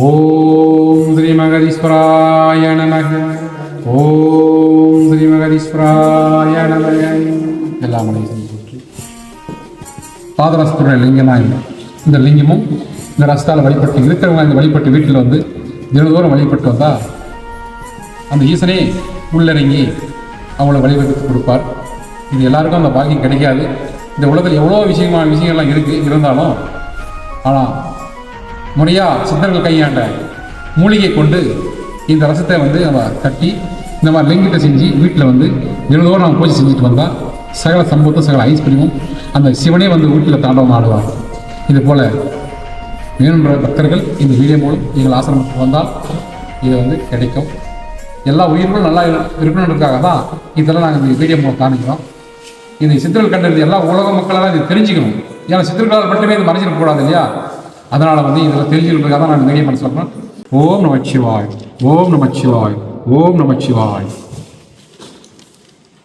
ஓம் ஸ்ரீ மகதீஸ்வராய நமக. ஓம் ஸ்ரீ மகதீஸ்வராய நமக. எல்லாம் சுற்றி பாதரசத்துடைய லிங்கமாக இல்லை. இந்த லிங்கமும் இந்த ரசத்தால் வழிபட்டு இருக்கிறவங்க இந்த வழிபட்டு வீட்டில் வந்து தினந்தோறும் வழிபட்டு வந்தால் அந்த ஈசனே உள்ளிறங்கி அவங்கள வழிபட்டு கொடுப்பார். இது எல்லாருக்கும் அந்த பாக்கியம் கிடைக்காது. இந்த உலகத்தில் எவ்வளோ விஷயங்கள்லாம் இருக்குது. இருந்தாலும் ஆனால் முறையாக சித்தர்கள் கையாண்ட மூலிகை கொண்டு இந்த ரசத்தை வந்து நம்ம கட்டி இந்த மாதிரி லிங்கத்தை செஞ்சு வீட்டில் வந்து தினந்தோறும் நம்ம பூஜை செஞ்சுட்டு வந்தால் சகல சம்பவத்தும் சகல ஐஸ்வர்யமும் அந்த சிவனே வந்து வீட்டில் தாண்டவம் ஆடுவார். இது போல் வேணுன்ற பக்தர்கள் இந்த வீடியோ மூலம் எங்கள் ஆசிரமத்துக்கு வந்தால் இது வந்து கிடைக்கும். எல்லா உயிர்களும் நல்லா இருக்கணுன்றதுக்காக தான் இதெல்லாம் நாங்கள் இந்த வீடியோ மூலம் காமிக்கிறோம். இது சித்தர்கள் கண்டது எல்லா உலக மக்களால் இது தெரிஞ்சுக்கணும். ஏன்னா சித்தர்களால் மட்டுமே இது மறைஞ்சிடக்கூடாது இல்லையா? அதனால் வந்து இதெல்லாம் தெரிஞ்சுக்கிறதுக்காக தான் நான் வீடியோ பண்ண சொல்கிறேன். ஓம் நமச்சிவாய், ஓம் நமச்சிவாய், ஓம் நமச்சிவாய்.